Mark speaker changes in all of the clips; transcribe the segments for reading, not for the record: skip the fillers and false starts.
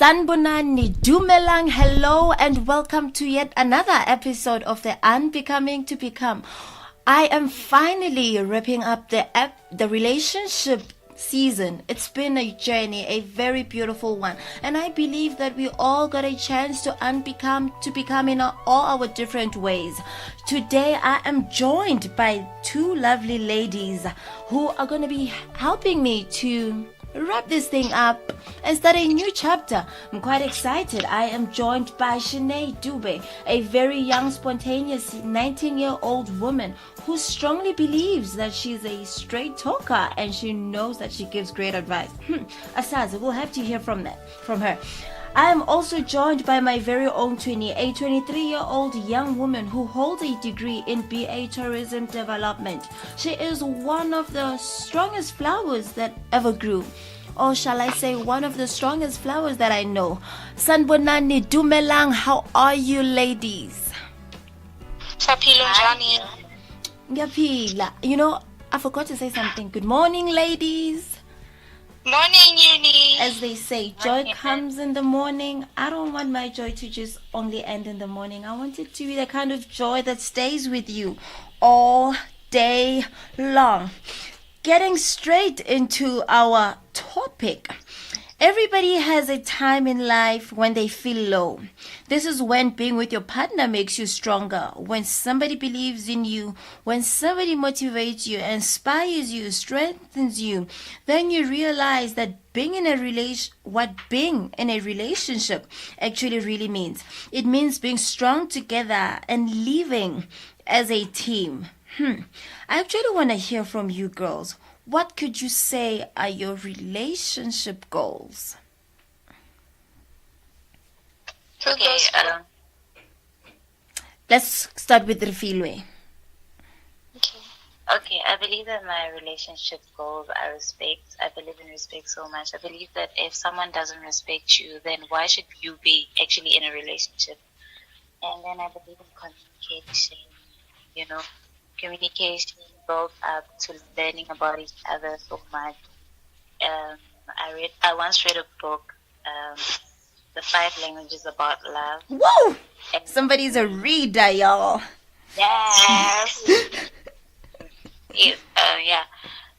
Speaker 1: Sanbonani Dumelang, hello and welcome to yet another episode of the Unbecoming to Become. I am finally wrapping up the relationship season. It's been a journey, a very beautiful one, and I believe that we all got a chance to become in all our different ways. Today I am joined by two lovely ladies who are going to be helping me to wrap this thing up and start a new chapter. I'm quite excited. I am joined by Shenea Dube, a very young, spontaneous 19-year-old woman who strongly believes that she's a straight talker and she knows that she gives great advice. Asaz, we'll have to hear from her. I am also joined by my very own twinnie, a 23-year-old young woman who holds a degree in BA Tourism Development. She is one of the strongest flowers that ever grew. Or shall I say one of the strongest flowers that I know. Sanbonani Dumelang, how are you ladies? Ngiyapila. You know, I forgot to say something. Good morning, ladies.
Speaker 2: Morning, Uni.
Speaker 1: As they say, joy comes in the morning. I don't want my joy to just only end in the morning. I want it to be the kind of joy that stays with you all day long. Getting straight into our topic. Everybody has a time in life when they feel low. This is when being with your partner makes you stronger. When somebody believes in you, when somebody motivates you, inspires you, strengthens you, then you realize that being in a relationship actually really means. It means being strong together and living as a team. I actually want to hear from you girls. What could you say are your relationship goals?
Speaker 2: Okay,
Speaker 1: let's start with Refilwe.
Speaker 2: Okay, I believe that my relationship goals are respect. I believe in respect so much. I believe that if someone doesn't respect you, then why should you be actually in a relationship? And then I believe in communication, communication built up to learning about each other so much. I once read a book, The 5 Languages About Love.
Speaker 1: Whoa! Somebody's a reader, y'all.
Speaker 2: Yes. Yeah.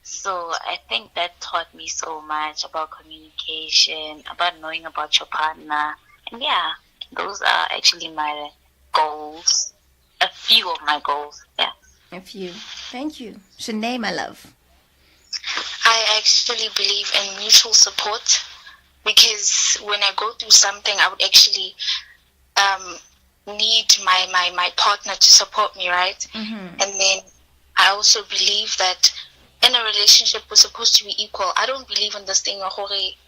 Speaker 2: So I think that taught me so much about communication, about knowing about your partner. And yeah, those are actually my goals. A few of my goals, yeah.
Speaker 1: A few. Thank you. Shenea, my love.
Speaker 3: I actually believe in mutual support because when I go through something, I would actually need my partner to support me, right?
Speaker 1: Mm-hmm.
Speaker 3: And then I also believe that in a relationship, we're supposed to be equal. I don't believe in this thing,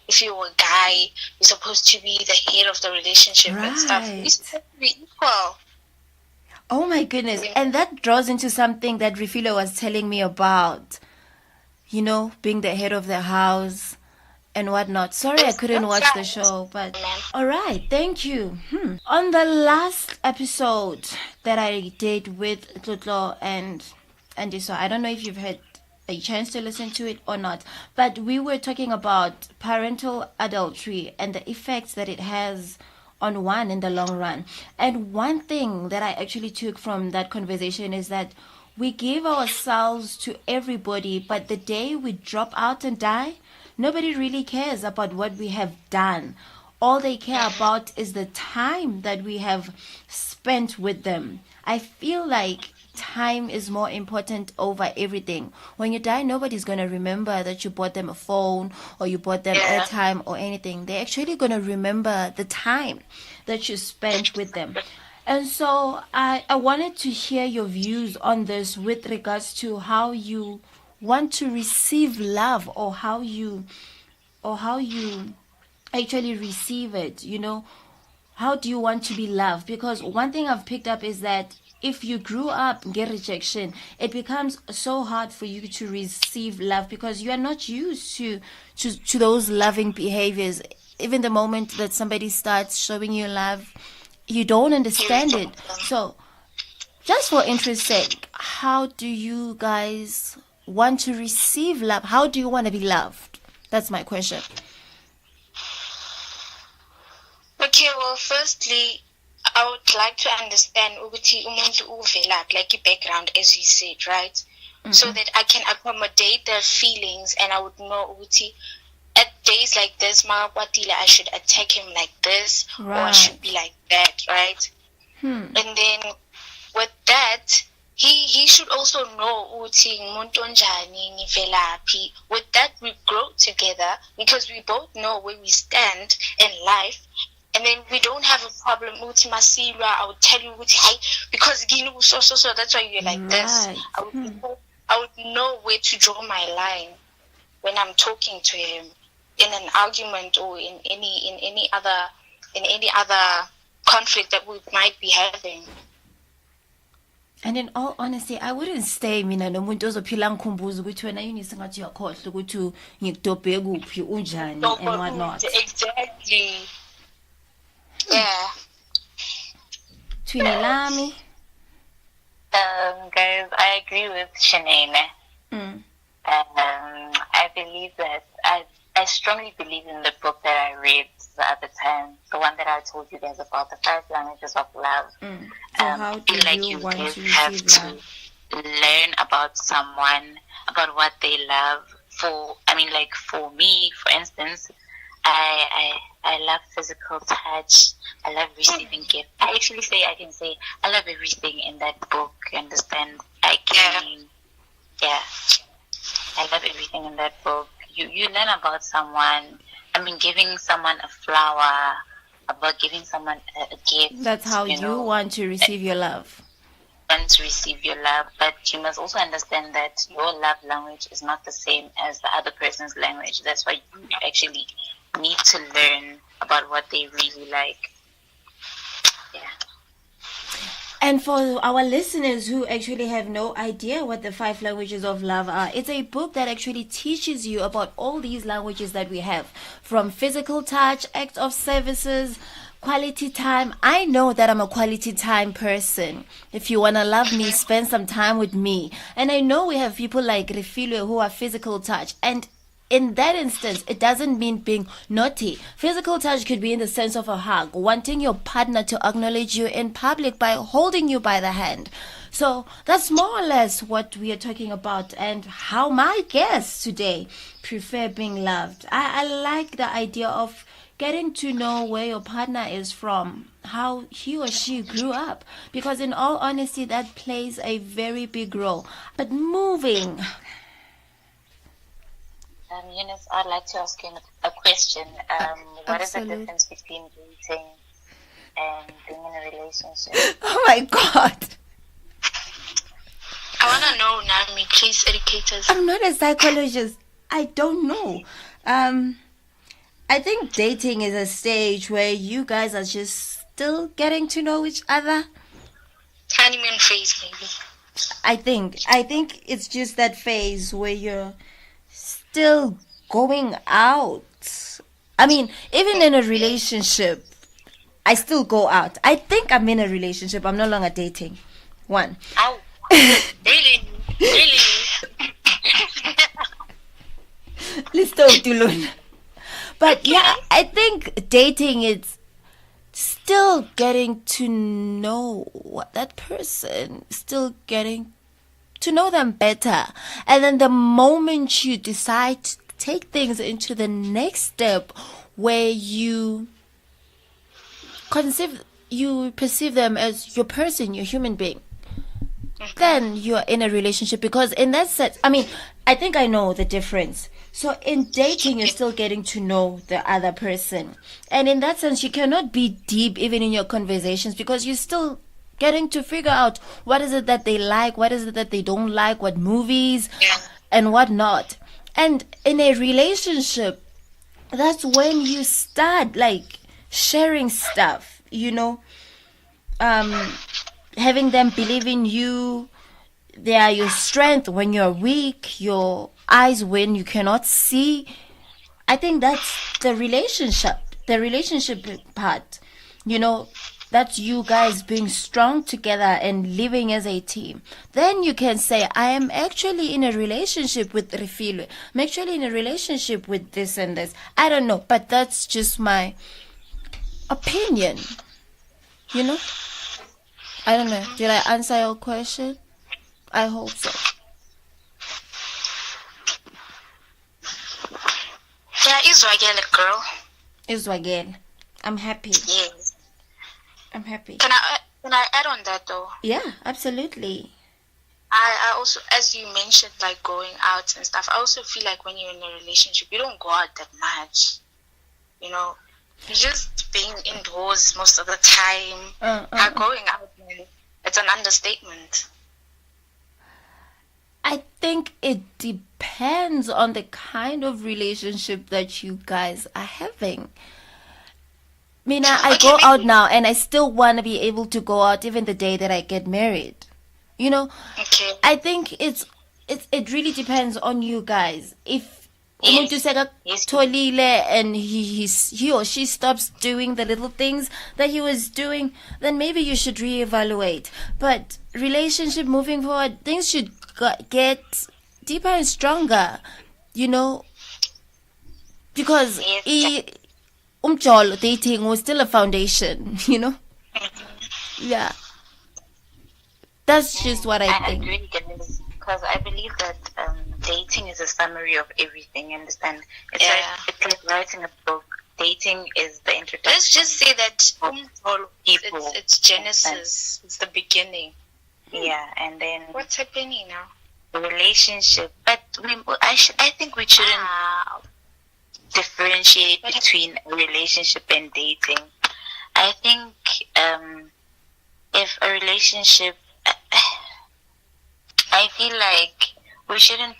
Speaker 3: if you're a guy, you're supposed to be the head of the relationship and stuff. We're supposed to be equal.
Speaker 1: Oh my goodness. And that draws into something that Refilwe was telling me about, being the head of the house and whatnot. Sorry, I couldn't watch the show, but all right, thank you. On the last episode that I did with Tlotlo and so I don't know if you've had a chance to listen to it or not, but we were talking about parental adultery and the effects that it has on one in the long run. And one thing that I actually took from that conversation is that we give ourselves to everybody, but the day we drop out and die, nobody really cares about what we have done. All they care about is the time that we have spent with them. I feel like time is more important over everything. When you die, nobody's going to remember that you bought them a phone or you bought them airtime or anything. They're actually going to remember the time that you spent with them. And so I wanted to hear your views on this with regards to how you want to receive love or how you actually receive it. How do you want to be loved? Because one thing I've picked up is that if you grew up and get rejection, it becomes so hard for you to receive love because you are not used to those loving behaviors. Even the moment that somebody starts showing you love, you don't understand it. So just for interest's sake, how do you guys want to receive love? How do you want to be loved? That's my question.
Speaker 3: Okay, well, firstly, I would like to understand ukuthi umuntu uvelaphi, like a background, as you said, right? So that I can accommodate their feelings, and I would know ukuthi at days like this, I should attack him like this, or I should be like that, right? And then with that, he should also know ukuthi ngumuntu onjani, ngivelaphi. With that, we grow together because we both know where we stand in life. And then we don't have a problem. Uti Masira, I would tell you, because so that's why you're like this. I would know where to draw my line when I'm talking to him in an argument or in any other conflict that we might be having.
Speaker 1: And in all honesty, I wouldn't stay mina nomuntu ozophila ngikhumbuza ukuthi wena yini singathi uyakhohle ukuthi ngikudobhe kuphi unjani and what not.
Speaker 3: Exactly. Yeah.
Speaker 1: Twinelami.
Speaker 2: Guys, I agree with Shenea. I believe that I strongly believe in the book that I read the other time, the one that I told you guys about, the 5 languages of love.
Speaker 1: So how do
Speaker 2: you
Speaker 1: want
Speaker 2: guys
Speaker 1: to
Speaker 2: have
Speaker 1: receive
Speaker 2: to
Speaker 1: love?
Speaker 2: learn about someone, about what they love. For me, for instance, I love physical touch. I love receiving gifts. I can say I love everything in that book. You understand? I love everything in that book. You learn about someone. Giving someone a flower, about giving someone a gift.
Speaker 1: That's how you want to receive your love.
Speaker 2: Want to receive your love, but you must also understand that your love language is not the same as the other person's language. That's why you actually need to learn about what they really like. Yeah.
Speaker 1: And for our listeners who actually have no idea what the 5 languages of love are, it's a book that actually teaches you about all these languages that we have, from physical touch, acts of services, quality time. I know that I'm a quality time person. If you want to love me, spend some time with me. And I know we have people like Refilwe who are physical touch, and in that instance, it doesn't mean being naughty. Physical touch could be in the sense of a hug, wanting your partner to acknowledge you in public by holding you by the hand. So that's more or less what we are talking about, and how my guests today prefer being loved. I like the idea of getting to know where your partner is from, how he or she grew up, because in all honesty, that plays a very big role. But moving...
Speaker 2: Eunice, I'd like to ask you a question. What is the
Speaker 1: Absolutely.
Speaker 2: difference between dating and being in a relationship?
Speaker 1: Oh my God.
Speaker 3: I want to know, Nami, please educate us.
Speaker 1: I'm not a psychologist. I don't know. I think dating is a stage where you guys are just still getting to know each other.
Speaker 3: Honeymoon phase, maybe.
Speaker 1: I think it's just that phase where you're still going out. Even in a relationship, I still go out. I think I'm in a relationship. I'm no longer dating. One.
Speaker 3: Ow. Really?
Speaker 1: Let's talk to Luna. But yeah, I think dating is still getting to know what that person, still getting to know them better. And then the moment you decide to take things into the next step, where you perceive them as your person, your human being, then you're in a relationship. Because in that sense, I think I know the difference. So in dating, you're still getting to know the other person. And in that sense, you cannot be deep even in your conversations, because you're still getting to figure out what is it that they like, what is it that they don't like, what movies and what not. And in a relationship, that's when you start sharing stuff, having them believe in you. They are your strength when you're weak, your eyes when you cannot see. I think that's the relationship part. That's you guys being strong together and living as a team. Then you can say, I am actually in a relationship with Refilwe. I'm actually in a relationship with this and this. I don't know, but that's just my opinion. You know? I don't know. Did I answer your question? I hope so.
Speaker 3: Yeah, Israel girl.
Speaker 1: Israel. I'm happy.
Speaker 3: Yes.
Speaker 1: I'm happy.
Speaker 3: Can I add on that though?
Speaker 1: Yeah, absolutely.
Speaker 3: I also, as you mentioned, like going out and stuff, I also feel like when you're in a relationship, you don't go out that much. You know, you're just being indoors most of the time. Going out, man, it's an understatement.
Speaker 1: I think it depends on the kind of relationship that you guys are having. Mina, I go out now and I still want to be able to go out even the day that I get married. You know,
Speaker 3: okay.
Speaker 1: I think it really depends on you guys. If umuntu sekatholile and he or she stops doing the little things that he was doing, then maybe you should reevaluate. But relationship moving forward, things should get deeper and stronger, you know, because dating was still a foundation, you know. Yeah. That's just what I think.
Speaker 2: Agree, because I believe that dating is a summary of everything. You understand? It's like writing a book. Dating is the introduction.
Speaker 3: Let's just say that it's Genesis. It's the beginning.
Speaker 2: Yeah, and then
Speaker 3: what's happening now?
Speaker 2: The relationship. But I think we shouldn't differentiate between a relationship and dating. I think if a relationship, I feel like we shouldn't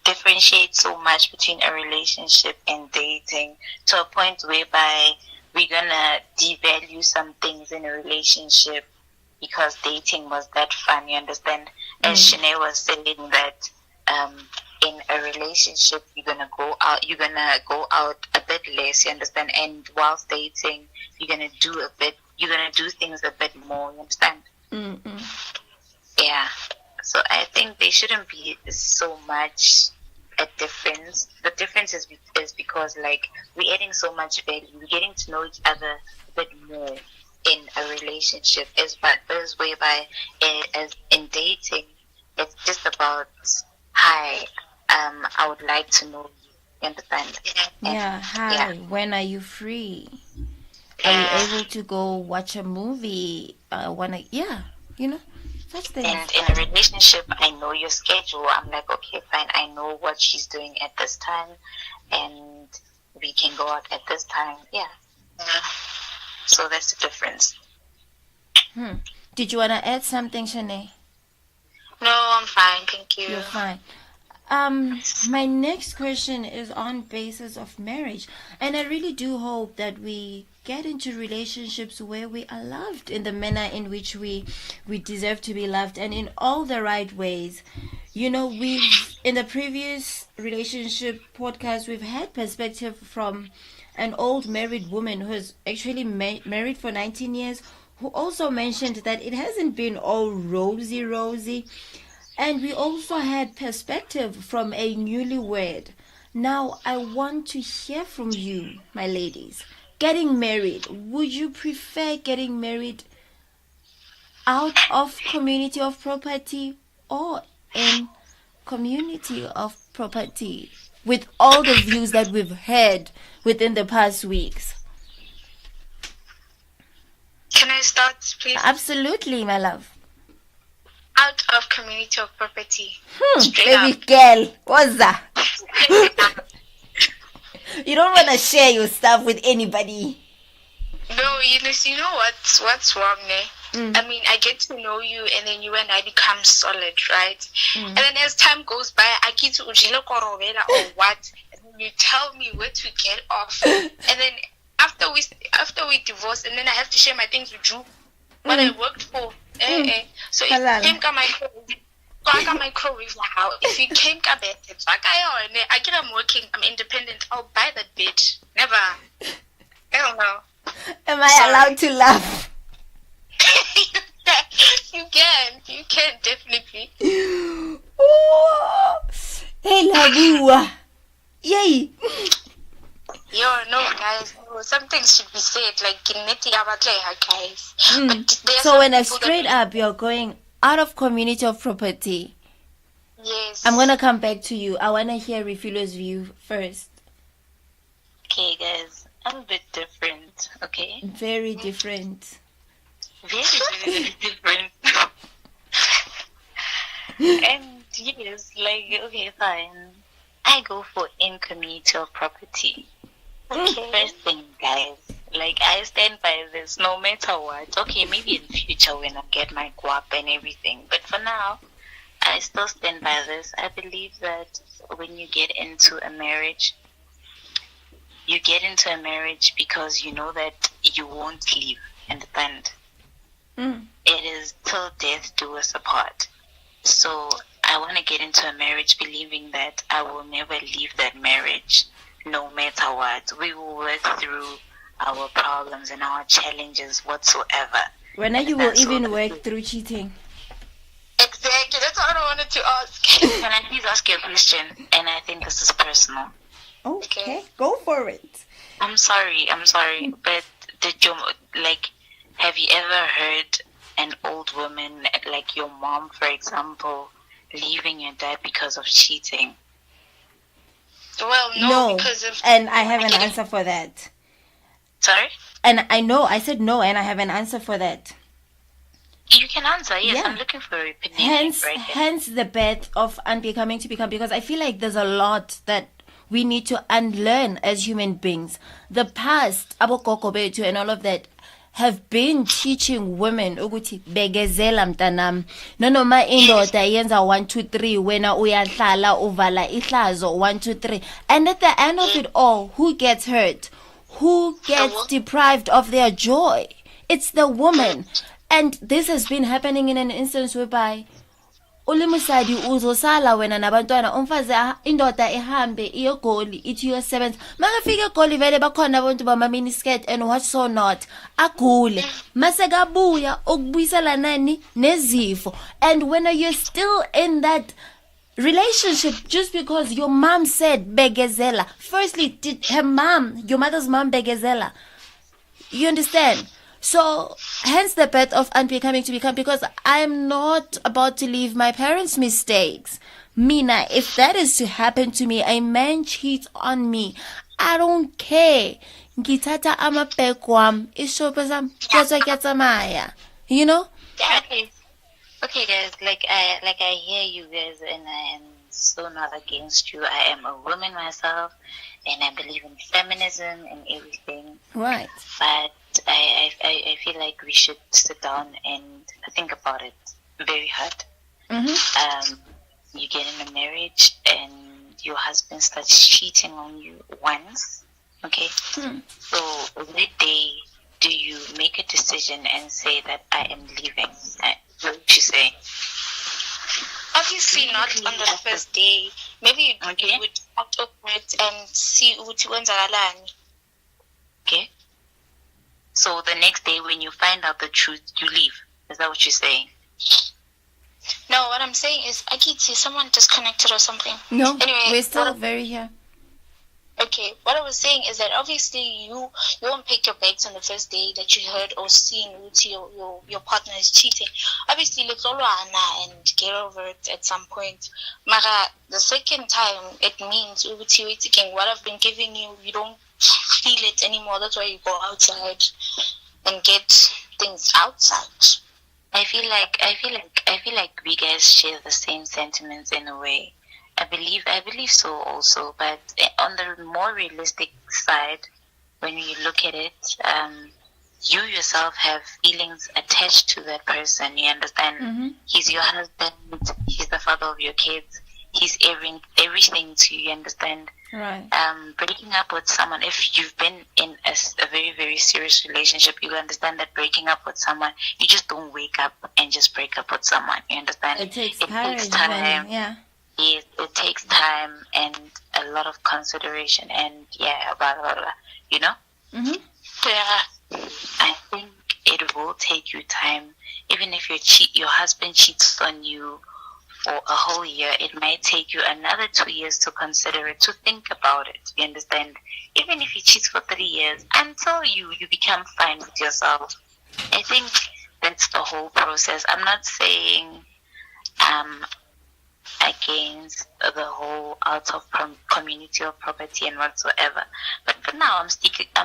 Speaker 2: differentiate so much between a relationship and dating to a point whereby we're gonna devalue some things in a relationship because dating was that fun, you understand? As Shenea was saying that in a relationship you're gonna go out a bit less, you understand? And whilst dating you're gonna do things a bit more, you understand? Yeah. So I think there shouldn't be so much a difference. The difference is because like we're adding so much value, we're getting to know each other a bit more in a relationship. As whereby as in dating, it's just about hi, I would like to know you. You understand?
Speaker 1: Hi. When are you free? Are you able to go watch a movie? You know.
Speaker 2: And in a relationship, I know your schedule. I'm like, okay, fine. I know what she's doing at this time, and we can go out at this time. Yeah. So that's the difference.
Speaker 1: Did you want to add something, Shenea?
Speaker 3: No, I'm fine. Thank you.
Speaker 1: You're fine. My next question is on basis of marriage, and I really do hope that we get into relationships where we are loved in the manner in which we deserve to be loved, and in all the right ways. You know, in the previous relationship podcast, we've had perspective from an old married woman who is actually married for 19 years, who also mentioned that it hasn't been all rosy. And we also had perspective from a newlywed. Now, I want to hear from you, my ladies. Getting married, would you prefer getting married out of community of property or in community of property? With all the views that we've heard within the past weeks.
Speaker 3: Can I start, please?
Speaker 1: Absolutely, my love.
Speaker 3: Out of community of property.
Speaker 1: Baby girl, what's that? You don't want to share your stuff with anybody.
Speaker 3: No, you know what's wrong there? I mean, I get to know you, and then you and I become solid, right? And then as time goes by, I get to ujila korobela or what, and then you tell me where to get off, and then after we divorce, and then I have to share my things with you, what I worked for. So if you came my crow how if you came I get I'm working, I'm independent, I'll buy that bitch. Never. Hell no.
Speaker 1: Am I allowed to laugh?
Speaker 3: You can definitely.
Speaker 1: Oh, hey Labua. Yay.
Speaker 3: No, guys. No, some things should be said, like in Neti Abakleha, guys. But there are
Speaker 1: So
Speaker 3: some
Speaker 1: when a
Speaker 3: people
Speaker 1: straight
Speaker 3: that,
Speaker 1: up you're going out of community of property,
Speaker 3: yes.
Speaker 1: I'm gonna come back to you. I wanna hear Refilwe's view first.
Speaker 2: Okay, guys, I'm a bit different. Okay,
Speaker 1: Very different.
Speaker 2: very, very different. And yes, like, okay, fine. I go for in community of property. First thing, guys, like, I stand by this no matter what. Okay, maybe in future when I get my guap and everything, but for now, I still stand by this. I believe that when you get into a marriage, you get into a marriage because you know that you won't leave. Understand? It is till death do us apart. So I want to get into a marriage believing that I will never leave that marriage, no matter what. We will work through our problems and our challenges whatsoever.
Speaker 1: When you will even work through cheating.
Speaker 3: Exactly, that's what I wanted to ask.
Speaker 2: Can I please ask you a question? And I think this is personal.
Speaker 1: Okay, go for it.
Speaker 2: I'm sorry, but did you, like, have you ever heard an old woman, like your mom, for example, leaving your dad because of cheating?
Speaker 3: Well, no, because of...
Speaker 1: And I have an answer for that.
Speaker 2: Sorry?
Speaker 1: And I said no, and I have an answer for that.
Speaker 2: You can answer, yes.
Speaker 1: Yeah.
Speaker 2: I'm looking for your opinion.
Speaker 1: Hence the birth of unbecoming to become, because I feel like there's a lot that we need to unlearn as human beings. The past, abokoko bethu and all of that, have been teaching women ukuthi begezela mntanam, noma indoda yenza 1 2 3 wena uyahlala uvala ihlazo 1 2 3, and at the end of it all, who gets hurt, who gets deprived of their joy? It's the woman. And this has been happening in an instance whereby ulimusadi uzosala wena nabantwana, umfazi indoda ihambe iyogoli ithi uyosebenza, makafika egoli vele bakhona abantu bama-mini skirt and what so not, agule masekabuya ukubuyisela nani nezifo. And when you're still in that relationship just because your mom said begezela, firstly, did her mom, your mother's mom, begezela? You understand? So, hence the birth of unbecoming to become, because I'm not about to leave my parents' mistakes. Mina, if that is to happen to me, a man cheats on me, I don't care. Ngitata amapekwam, isho you know?
Speaker 2: Okay, guys, like I hear you guys, and I am so not against you. I am a woman myself, and I believe in feminism and everything.
Speaker 1: Right.
Speaker 2: But I feel like we should sit down and think about it very hard. You get in a marriage and your husband starts cheating on you once, okay? So that day, do you make a decision and say that I am leaving? What would you say?
Speaker 3: Obviously not on the first day. Maybe you would act over it and see ukuthi kwenzakalani.
Speaker 2: Okay. So the next day when you find out the truth, you leave. Is that what you're saying?
Speaker 3: No, what I'm saying is, Akiti, someone disconnected or something.
Speaker 1: No,
Speaker 3: anyway,
Speaker 1: we're still very here.
Speaker 3: Okay, what I was saying is that obviously you won't pick your bags on the first day that you heard or seen your partner is cheating. Obviously, let's all and get over it at some point. Mara, the second time, it means what I've been giving you, you don't feel it anymore. That's why you go outside and get things outside.
Speaker 2: I feel like we guys share the same sentiments in a way. I believe so also, but on the more realistic side, when you look at it, you yourself have feelings attached to that person. You understand? He's your husband. He's the father of your kids. He's everything to you. You understand?
Speaker 1: Right.
Speaker 2: Breaking up with someone, if you've been in a very, very serious relationship, you understand that breaking up with someone, you just don't wake up and just break up with someone. You understand?
Speaker 1: It takes time. Yeah.
Speaker 2: Yes, it takes time and a lot of consideration and blah, blah, blah, you know?
Speaker 3: Yeah.
Speaker 2: I think it will take you time. Even if your husband cheats on you or a whole year, it might take you another 2 years to consider it, to think about it. You understand? Even if you cheat for 3 years, until you become fine with yourself. I think that's the whole process. I'm not saying against the whole out of community or property and whatsoever, but for now I'm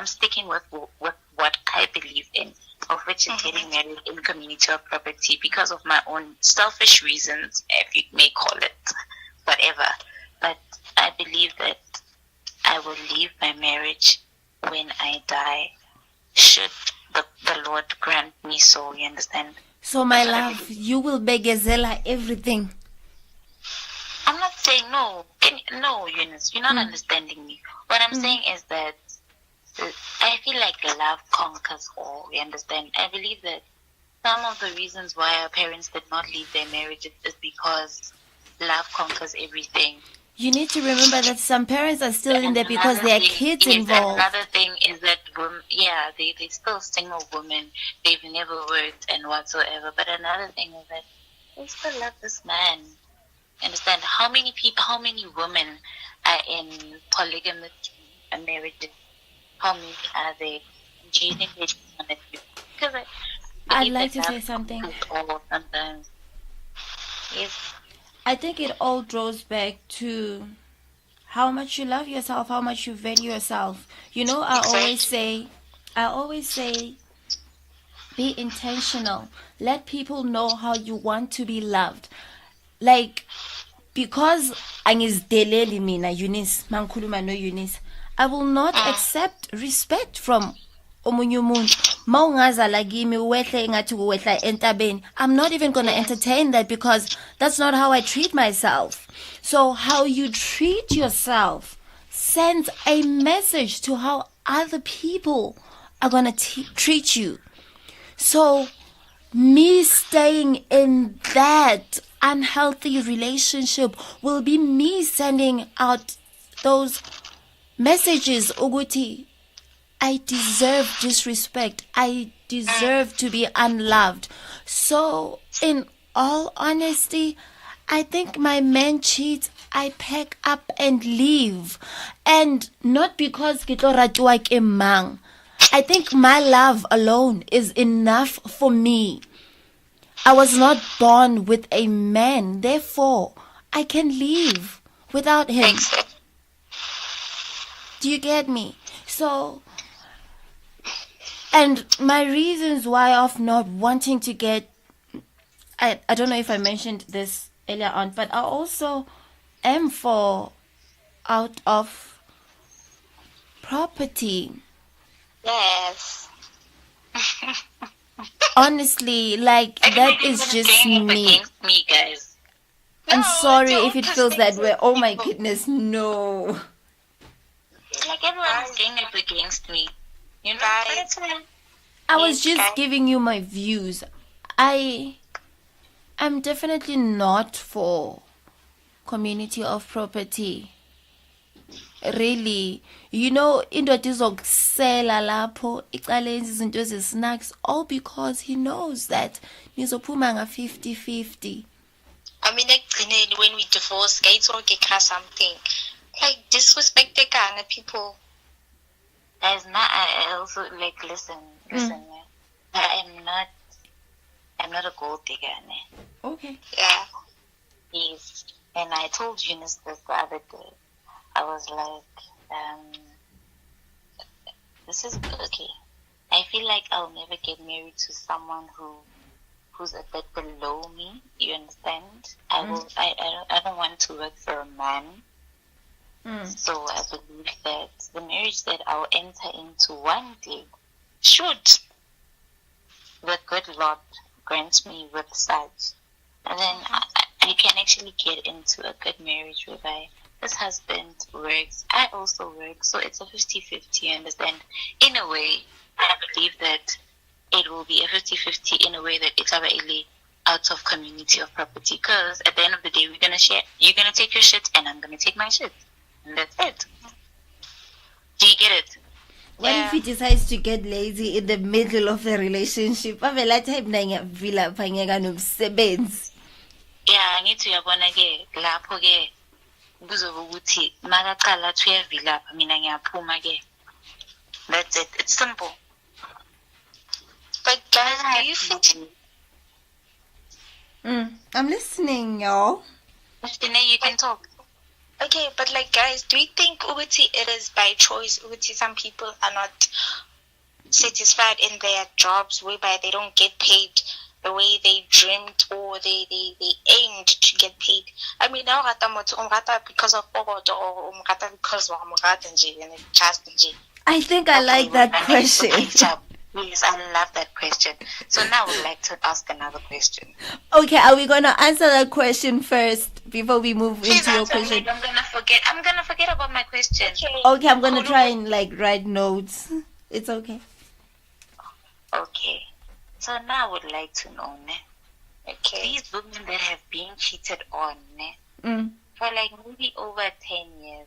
Speaker 2: sticking with what I believe in, of which is getting married in community or property because of my own selfish reasons, if you may call it whatever. But I believe that I will leave my marriage when I die, should the Lord grant me so. You understand?
Speaker 1: So, my love, you will begazela everything.
Speaker 2: I'm not saying no. No, Eunice, you're not understanding me. What I'm saying is that I feel like love conquers all. You understand? I believe that some of the reasons why our parents did not leave their marriage is because love conquers everything.
Speaker 1: You need to remember that some parents are still in there because there are kids involved.
Speaker 2: Another thing is that they're still single women. They've never worked and whatsoever. But another thing is that they still love this man. Understand? How many women are in polygamous marriages? How many are there? Do you think they just want to do? Because
Speaker 1: I'd like to say something.
Speaker 2: Sometimes. Yes.
Speaker 1: I think it all draws back to how much you love yourself, how much you value yourself. You know, I always say, be intentional. Let people know how you want to be loved. Like, because angizdeleli mina Eunice, mankhuluma no Eunice, I will not accept respect from omunye umuntu. Mawungazala kimi wehle engathi kuwehla entabeni. I'm not even going to entertain that because that's not how I treat myself. So how you treat yourself sends a message to how other people are going to treat you. So me staying in that unhealthy relationship will be me sending out those messages, Uguti. I deserve disrespect. I deserve to be unloved. So, in all honesty, I think my man cheats, I pack up and leave. And not because kito ratuwa ke mang. I think my love alone is enough for me. I was not born with a man, therefore I can leave without him. Do you get me? So, and my reasons why of not wanting to get, I don't know if I mentioned this earlier on, but I also am for out of property.
Speaker 3: Yes.
Speaker 1: Honestly, like, that is just me.
Speaker 2: Against me, guys.
Speaker 1: I'm sorry if it feels that way. Oh my goodness, no.
Speaker 2: Like, everyone's saying it against me. You know,
Speaker 1: I was just giving you my views. I'm definitely not for community of property. Really. You know, indoda izokusela lapho iqale izinto snacks, all because he knows that nizophuma nga 50-50.
Speaker 3: I mean, when we divorce, guys or get something like disrespect the kind of people.
Speaker 2: Guys, I also like listen. Yeah. I'm not a gold digger. Ne?
Speaker 1: Okay.
Speaker 3: Yeah.
Speaker 2: Yes. And I told Eunice this the other day. I was like, this is okay. I feel like I'll never get married to someone who's a bit below me. You understand? I don't want to work for a man. So I believe that the marriage that I'll enter into one day should the good Lord grant me with such, and then I can actually get into a good marriage whereby this husband works, I also work, so it's a 50-50, you understand? In a way, I believe that it will be a 50-50 in a way that it's really out of community of property, because at the end of the day, we're going to share. You're going to take your shit and I'm going to take my shit. And that's it. Do you get it?
Speaker 1: What if he decides to get lazy in the middle of the relationship?
Speaker 2: Yeah, ngithi uyabona ke lapho ke kuzoba ukuthi makaqala 12 lapha mina ngiyaphuma ke. That's it. It's simple.
Speaker 3: But guys, do you think?
Speaker 1: I'm listening, y'all.
Speaker 2: Shenea, you can talk.
Speaker 3: Okay, but like guys, do you think Uguti it is by choice? Uguti, some people are not satisfied in their jobs whereby they don't get paid the way they dreamed or they aimed to get paid. I mean, now because of Pogot or because of and just
Speaker 1: I think I like that question.
Speaker 2: Yes, I love that question. So now I would like to ask another question.
Speaker 1: Okay, are we gonna answer that question first before we move into your question?
Speaker 2: I'm gonna forget about my question.
Speaker 1: Okay, I'm gonna try and like write notes. It's okay.
Speaker 2: Okay. So now I would like to know, these women that have been cheated on, for like maybe over 10 years,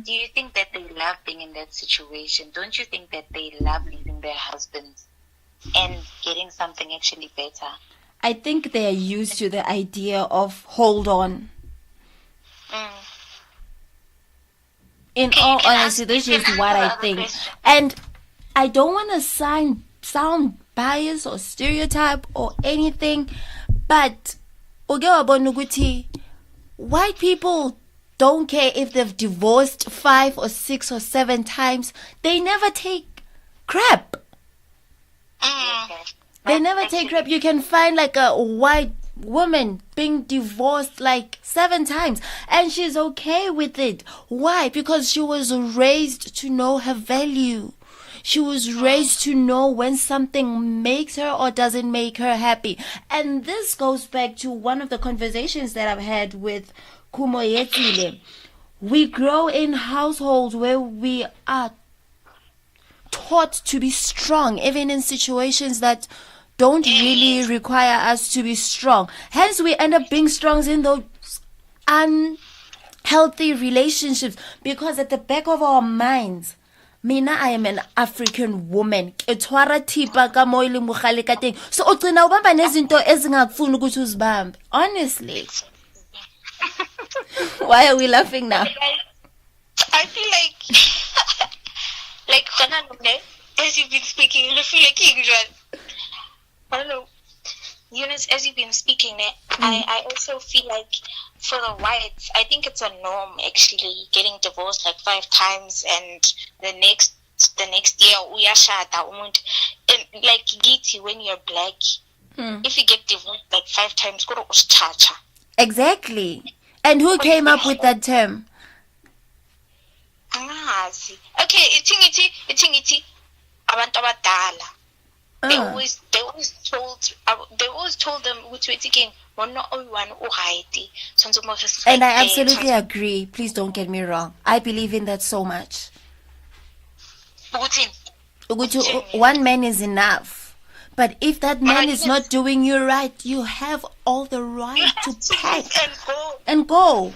Speaker 2: do you think that they love being in that situation? Don't you think that they love leaving their husbands and getting something actually better?
Speaker 1: I think they are used to the idea of hold on. In all honesty, this is what I think. And I don't want to sound biased or stereotype or anything, but white people don't care if they've divorced 5 or 6 or 7 times. They never take crap. They never take crap. You can find like a white woman being divorced like 7 times and she's okay with it. Why? Because she was raised to know her value. She was raised to know when something makes her or doesn't make her happy. And this goes back to one of the conversations that I've had with Kumoyetile. We grow in households where we are taught to be strong, even in situations that don't really require us to be strong. Hence, we end up being strong in those unhealthy relationships because at the back of our minds, Mina, I am an African woman. Etwara tipa ka mo ile mogale ka teng. So o gcina ubamba nezinto ezingakufuni ukuthi uzibambe. Honestly. Why are we laughing now?
Speaker 3: I feel like as you've been speaking, I feel like I don't know. Eunice, as you've been speaking, I also feel like for the whites, I think it's a norm actually getting divorced like 5 times, and the next year uyashada umuntu. And like Giti, when you're black, if you get divorced like 5 times, go to uschacha.
Speaker 1: Exactly. And who came up with that term?
Speaker 3: See. Okay, itingiti abantu abadala. They always told them
Speaker 1: and I absolutely agree. Please don't get me wrong. I believe in that so much. One man is enough. But if that man is not doing you right, you have all the right to pack and go.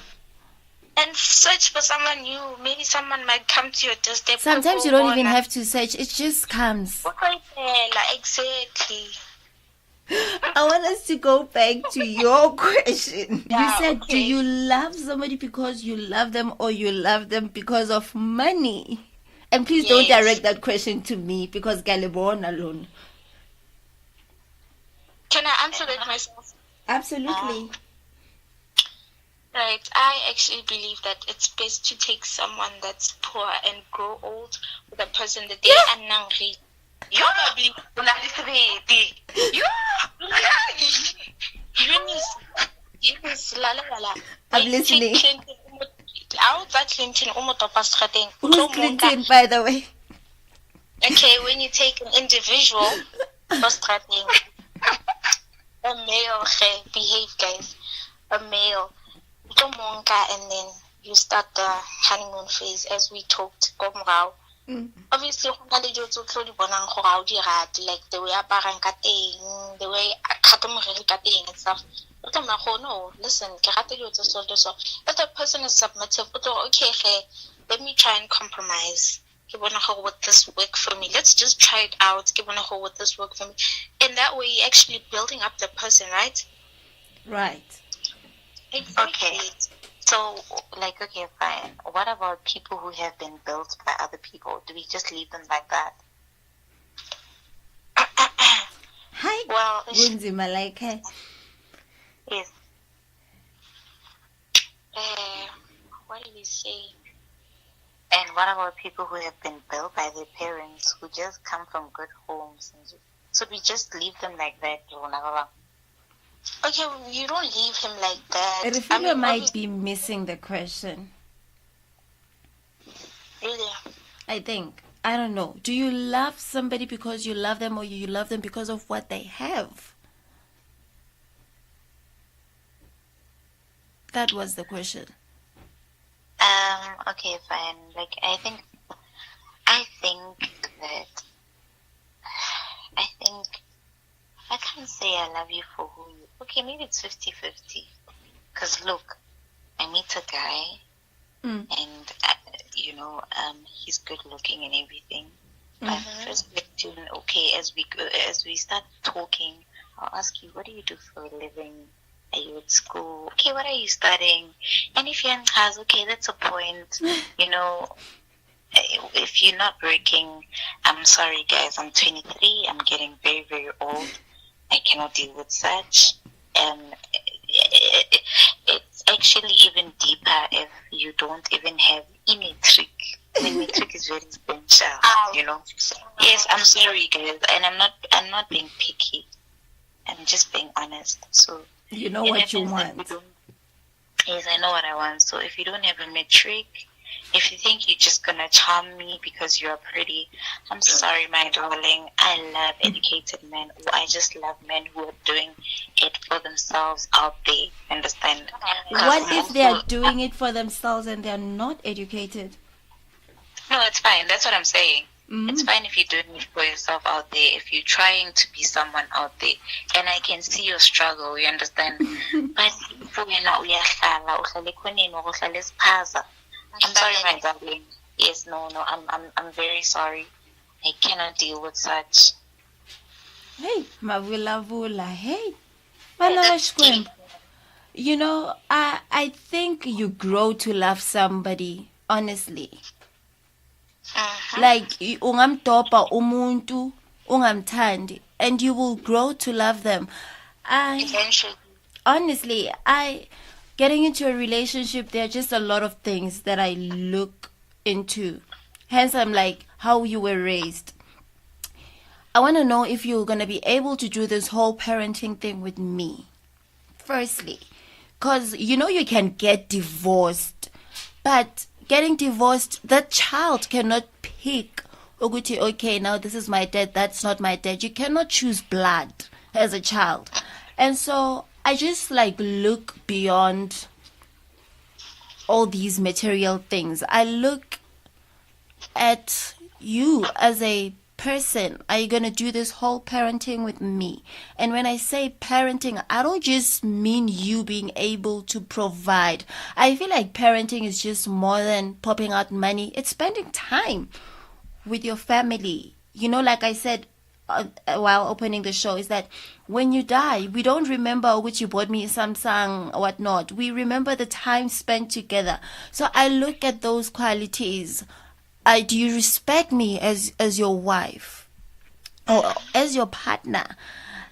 Speaker 3: And search for someone new. Maybe someone might come to your doorstep.
Speaker 1: Sometimes you don't even have to search. It just comes.
Speaker 3: Exactly.
Speaker 1: I want us to go back to your question. You said, do you love somebody because you love them or you love them because of money? And please don't direct that question to me because Galibon alone.
Speaker 3: Can I answer that myself?
Speaker 1: Absolutely.
Speaker 3: Right, I actually believe that it's best to take someone that's poor and grow old with a person that they are nangri.
Speaker 1: I'm listening. Who's Clinton, by the way?
Speaker 3: Okay, when you take an individual, a male, behave, guys, a male. And then you start the honeymoon phase as we talked. Obviously, like the way I the way I and stuff. But I'm like, no, listen, if the person is submissive, okay, let me try and compromise. Would this work for me? Let's just try it out. Would this work for me? And that way, you're actually building up the person, right?
Speaker 1: Right.
Speaker 3: Exactly.
Speaker 2: Okay. So, like, okay, fine. What about people who have been built by other people? Do we just leave them like that?
Speaker 1: Hi.
Speaker 2: Well,
Speaker 1: Kunzima like hey.
Speaker 2: yes.
Speaker 3: What did he say?
Speaker 2: And what about people who have been built by their parents who just come from good homes? So we just leave them like that?
Speaker 3: Okay, you don't leave him like that.
Speaker 1: Refilwe might be missing the question.
Speaker 3: Really?
Speaker 1: I think. I don't know. Do you love somebody because you love them, or you love them because of what they have? That was the question.
Speaker 2: Okay, fine. Like, I think that I can't say I love you for who you. Okay, maybe it's 50-50. Because look, I meet a guy, and he's good looking and everything. But first question, okay, as we start talking, I'll ask you, what do you do for a living? Are you at school? Okay, what are you studying? And if you're in class, okay, that's a point. If you're not working, I'm sorry, guys. I'm 23. I'm getting very, very old. I cannot deal with such. And it's actually even deeper if you don't even have any trick. Metric is very essential, Yes, I'm sorry, guys, and I'm not being picky. I'm just being honest. So
Speaker 1: you know what you want.
Speaker 2: Yes, I know what I want. So if you don't have a metric, if you think you're just gonna charm me because you're pretty, I'm sorry, my darling. I love educated men. I just love men who are doing it for themselves out there. Understand?
Speaker 1: What if they are doing it for themselves and they are not educated?
Speaker 2: No, it's fine. That's what I'm saying. It's fine if you're doing it for yourself out there, if you're trying to be someone out there. And I can see your struggle, you understand? But I'm sorry, my darling. Yes, no, I'm very sorry. I cannot deal with such.
Speaker 1: Hey, Mavula, hey. Malawashkwem. I think you grow to love somebody, honestly. Like ungamtopa umuntu ungamthandi, and you will grow to love them. Honestly, getting into a relationship, there are just a lot of things that I look into. Hence, I'm like, how you were raised. I want to know if you're going to be able to do this whole parenting thing with me. Firstly, because you can get divorced, but getting divorced, that child cannot pick, okay, now this is my dad, that's not my dad. You cannot choose blood as a child. And so I just look beyond all these material things. I look at you as a person. Are you going to do this whole parenting with me? And when I say parenting, I don't just mean you being able to provide. I feel like parenting is just more than popping out money. It's spending time with your family. Like I said while opening the show, is that when you die, we don't remember which you bought me Samsung or whatnot. We remember the time spent together. So I look at those qualities. Do you respect me as your wife or as your partner?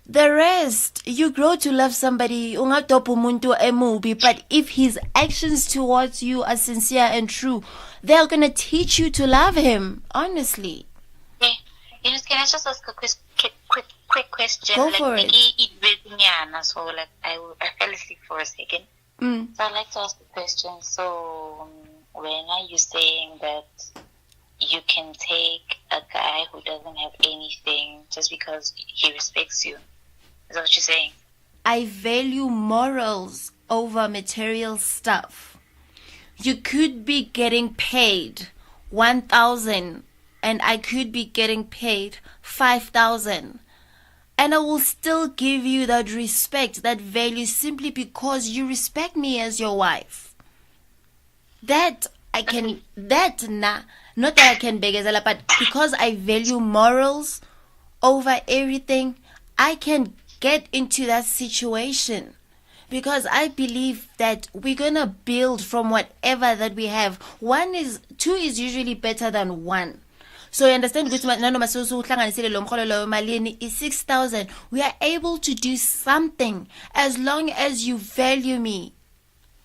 Speaker 1: The rest, you grow to love somebody, but if his actions towards you are sincere and true, they're going to teach you to love him, honestly.
Speaker 2: Okay. Can I just ask a quick question?
Speaker 1: Go for it.
Speaker 2: So I fell asleep for a second. So I'd like to ask the question. So when are you saying that you can take a guy who doesn't have anything just because he respects you? Is that what you're saying?
Speaker 1: I value morals over material stuff. You could be getting paid 1,000 and I could be getting paid 5,000. And I will still give you that respect, that value, simply because you respect me as your wife. Not that I can begazela, but because I value morals over everything, I can get into that situation. because I believe that we're gonna build from whatever that we have. Two is usually better than one. So you understand ukuthi nanoma uhlanganisile lo mkholo lo malini is 6,000. We are able to do something as long as you value me.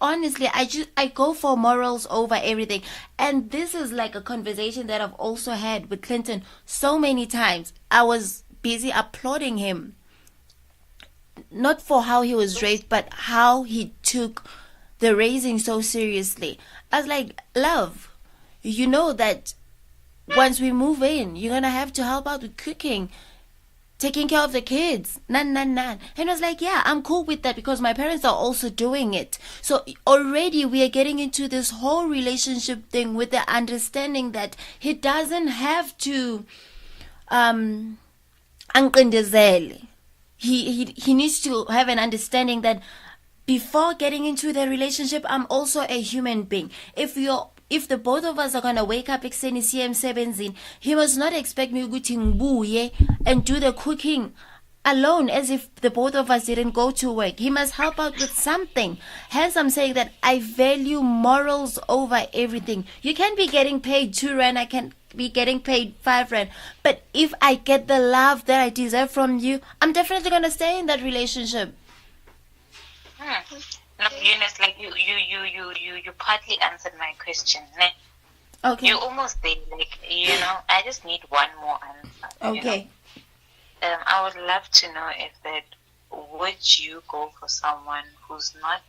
Speaker 1: Honestly, I go for morals over everything. And this is like a conversation that I've also had with Clinton so many times. I was busy applauding him. Not for how he was raised, but how he took the raising so seriously. I was like, love, you know that once we move in, you're going to have to help out with cooking, taking care of the kids. And I was like, yeah, I'm cool with that because my parents are also doing it. So already we are getting into this whole relationship thing with the understanding that he doesn't have to anqindezele. He needs to have an understanding that before getting into the relationship, I'm also a human being. If the both of us are gonna wake up ekuseni siye emsebenzini, he must not expect me ukuthi ngibuye and do the cooking alone as if the both of us didn't go to work. He must help out with something. Hence I'm saying that I value morals over everything. You can be getting paid 2 rand, I can be getting paid 5 rand, but if I get the love that I deserve from you, I'm definitely gonna stay in that relationship.
Speaker 2: No, Eunice, like you partly answered my question. Ne?
Speaker 1: Okay.
Speaker 2: You almost there. Like, I just need one more answer.
Speaker 1: Okay.
Speaker 2: I would love to know would you go for someone who's not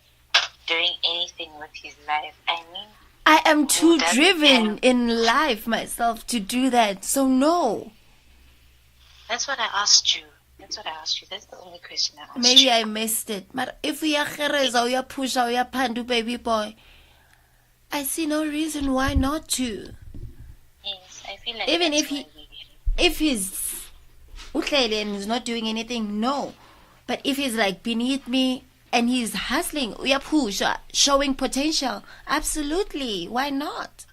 Speaker 2: doing anything with his life? I mean,
Speaker 1: I am too driven in life myself to do that. So no.
Speaker 2: That's what I asked you. That's the only question I asked you.
Speaker 1: Maybe I missed it. But if we are khereza, we are pusha, we are pandu, baby boy, I see no reason why not to.
Speaker 2: Yes, I feel like
Speaker 1: even if he's uhlele and he's not doing anything, no. But if he's like beneath me and he's hustling, we are pusha, showing potential, absolutely, why not?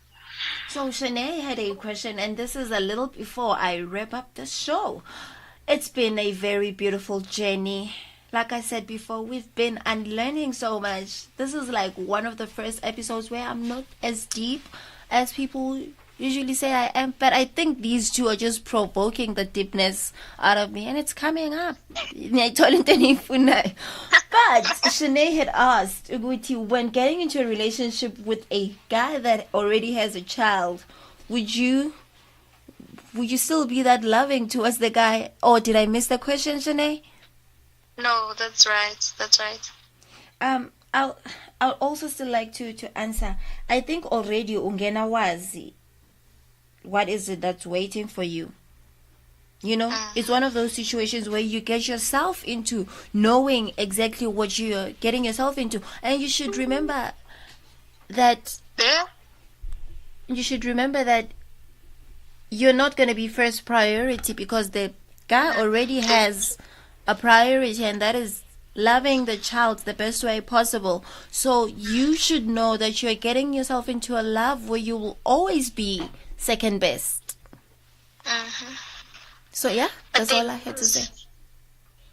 Speaker 1: So Shenea had a question, and this is a little before I wrap up the show. It's been a very beautiful journey. Like I said before, we've been unlearning so much. This is like one of the first episodes where I'm not as deep as people usually say I am. But I think these two are just provoking the deepness out of me. And it's coming up. But Shenea had asked, when getting into a relationship with a guy that already has a child, would you still be that loving towards the guy? Or did I miss the question, Shenea?
Speaker 3: No, that's right.
Speaker 1: I'll also still like to answer. I think already ungena wazi what is it that's waiting for you. It's one of those situations where you get yourself into knowing exactly what you're getting yourself into. And you should remember that you're not going to be first priority, because the guy already has a priority, and that is loving the child the best way possible. So you should know that you're getting yourself into a love where you will always be second best. So yeah, that's all I had to say.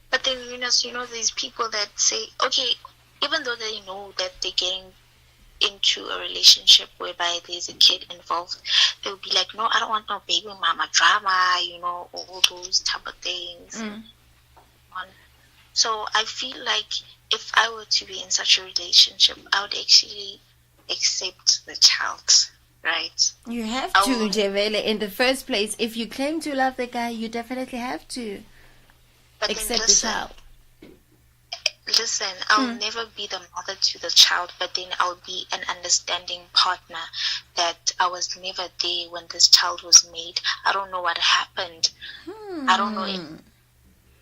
Speaker 3: But then, these people that say, okay, even though they know that they're getting into a relationship whereby there's a kid involved, they'll be like, no, I don't want no baby mama drama, all those type of things. So I feel like if I were to be in such a relationship, I would actually accept the child, right?
Speaker 1: You have to, Jevele. In the first place, if you claim to love the guy, you definitely have to accept the child.
Speaker 3: Listen, I'll never be the mother to the child, but then I'll be an understanding partner, that I was never there when this child was made. I don't know what happened. I don't know if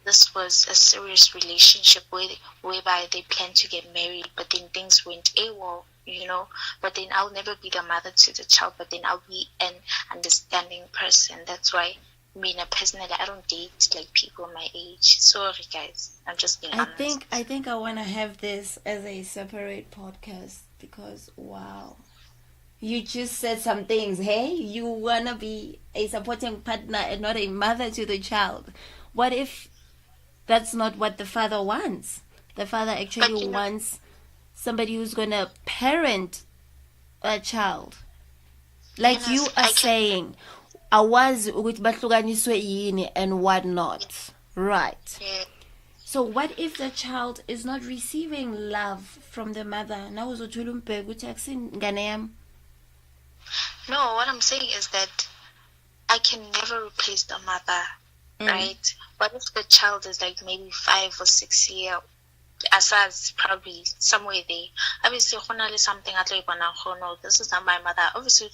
Speaker 3: this was a serious relationship whereby they planned to get married, but then things went AWOL, But then I'll never be the mother to the child, but then I'll be an understanding person. That's why personally, I don't date like people my age. Sorry, guys. I'm just being honest.
Speaker 1: I think I want to have this as a separate podcast, because wow, you just said some things. Hey, you want to be a supporting partner and not a mother to the child. What if that's not what the father wants? The father actually wants somebody who's going to parent a child. Like you are saying, awazi ukuthi bahlukaniswe yini and what not. Right.
Speaker 3: Yeah.
Speaker 1: So what if the child is not receiving love from the mother? Now uzothola umbheki uthi akusini ngane yami.
Speaker 3: No, what I'm saying is that I can never replace the mother, right? What if the child is like maybe 5 or 6 years? Asas probably somewhere there. Obviously, something at like no, this is not my mother. Obviously,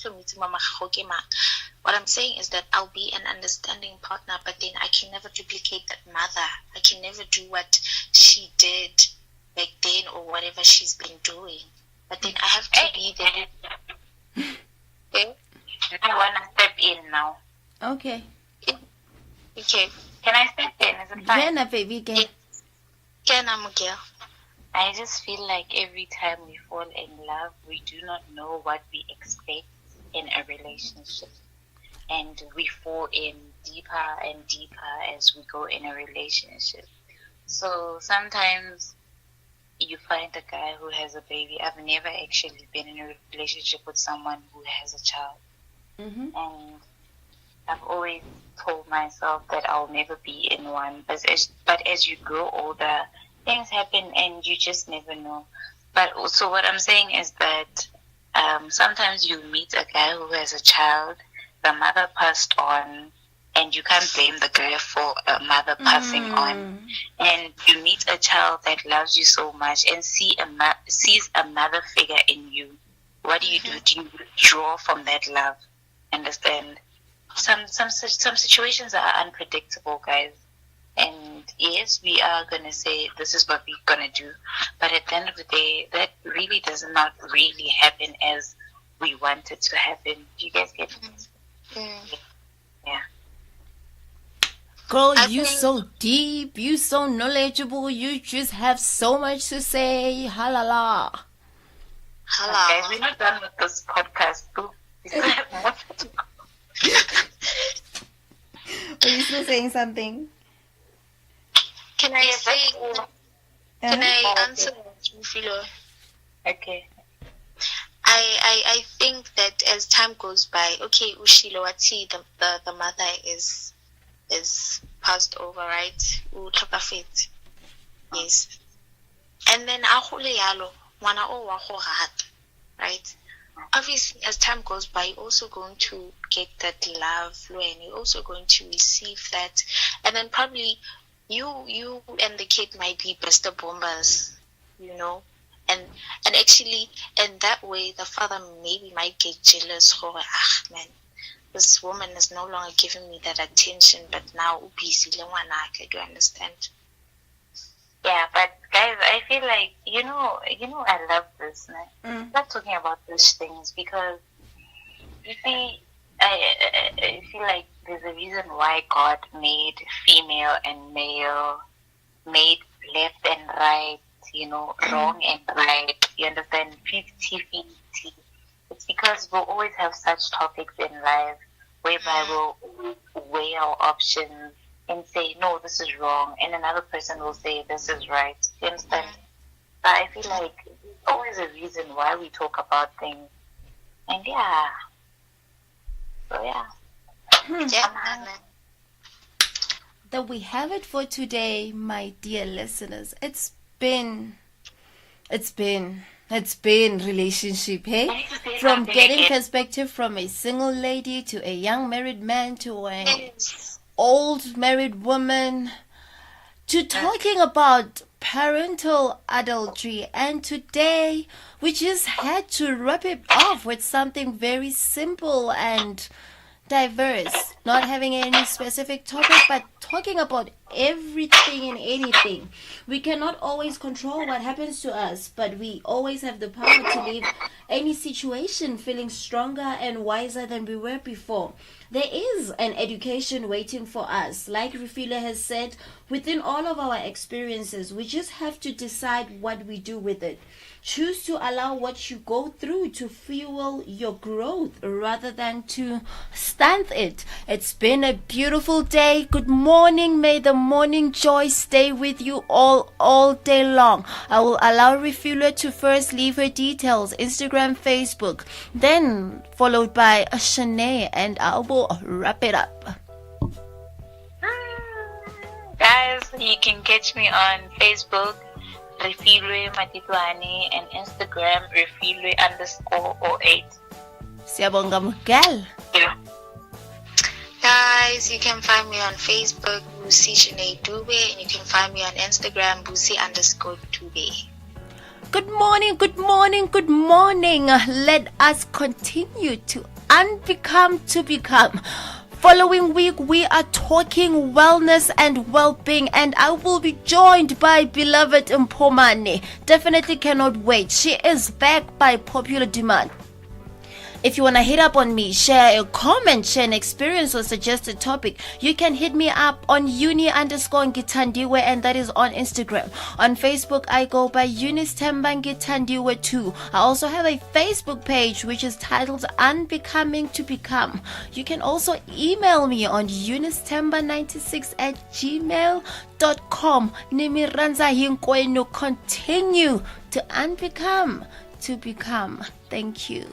Speaker 3: what I'm saying is that I'll be an understanding partner, but then I can never duplicate that mother. I can never do what she did back then or whatever she's been doing. But then I have to be there. Okay?
Speaker 2: I want to step in now.
Speaker 1: Okay.
Speaker 3: Okay.
Speaker 2: Can I step in? Is it fine?
Speaker 1: Jenna, baby,
Speaker 3: Can I, Miguel?
Speaker 2: I just feel like every time we fall in love, we do not know what we expect in a relationship. And we fall in deeper and deeper as we go in a relationship. So sometimes you find a guy who has a baby. I've never actually been in a relationship with someone who has a child.
Speaker 1: Mm-hmm.
Speaker 2: And I've always told myself that I'll never be in one. But as you grow older, things happen and you just never know. But also what I'm saying is that sometimes you meet a guy who has a child, the mother passed on, and you can't blame the guy for a mother passing on. And you meet a child that loves you so much and sees a mother figure in you. What do? Do you withdraw from that love? Understand? Some situations are unpredictable, guys. And yes, we are gonna say this is what we're gonna do, but at the end of the day, that really does not really happen as we want it to happen. Do you guys get it? Yeah.
Speaker 1: Girl, you so deep, you so knowledgeable, you just have so much to say. Halala.
Speaker 3: Hello.
Speaker 2: Guys, we're not done with this podcast. We still have more to go.
Speaker 1: Are you still saying something?
Speaker 3: Can I say? Can I answer, Refilwe?
Speaker 2: Okay.
Speaker 3: I think that as time goes by, okay, Ushilo Wati, the mother is passed over, right? Utlhokafetse. Yes. And then ahole yalo, ngwana o wa go rata, right? Obviously, as time goes by, you're also going to get that love, and you're also going to receive that, and then probably you and the kid might be best bombers, you know, and actually, in that way, the father maybe might get jealous. Man, this woman is no longer giving me that attention, but now busy. Do you understand?
Speaker 2: Yeah, but guys, I feel like you know, I love this. I'm not talking about these things because you see, I feel like there's a reason why God made female and male, made left and right, wrong and right. You understand? 50-50. It's because we'll always have such topics in life whereby we'll weigh our options and say, no, this is wrong. And another person will say, this is right. You understand? But I feel like there's always a reason why we talk about things. And yeah. So yeah.
Speaker 1: That we have it for today, my dear listeners. It's been relationship, hey? From getting perspective from a single lady to a young married man to a old married woman to talking about parental adultery. And today we just had to wrap it off with something very simple and diverse, not having any specific topic, but talking about everything and anything. We cannot always control what happens to us, but we always have the power to leave any situation feeling stronger and wiser than we were before. There is an education waiting for us. Like Refilwe has said, within all of our experiences, we just have to decide what we do with it. Choose to allow what you go through to fuel your growth rather than to stunt it. It's been a beautiful day. Good morning. May the morning joy stay with you all day long. I will allow Refilwe to first leave her details, Instagram, Facebook, then followed by Shenea, and I will wrap it up.
Speaker 2: Guys, you can catch me on Facebook, Refilwe Matitoane, and Instagram, Refilwe_08.
Speaker 1: Siyabonga Mugal.
Speaker 2: Yeah.
Speaker 3: Guys, you can find me on Facebook, Shenea Dube, and you can find me on Instagram, Busi_Dube.
Speaker 1: Good morning, good morning, good morning. Let us continue to unbecome to become. Following week, we are talking wellness and well-being, and I will be joined by beloved Mpomane. Definitely cannot wait. She is back by popular demand. If you want to hit up on me, share a comment, share an experience or suggest a topic, you can hit me up on uni_Ngitandiwe, and that is on Instagram. On Facebook, I go by Eunice_Ngitandiwe too. I also have a Facebook page which is titled Unbecoming to Become. You can also email me on eunicetemba96@gmail.com. Nimiranza hinkwenu. Continue to unbecome to become. Thank you.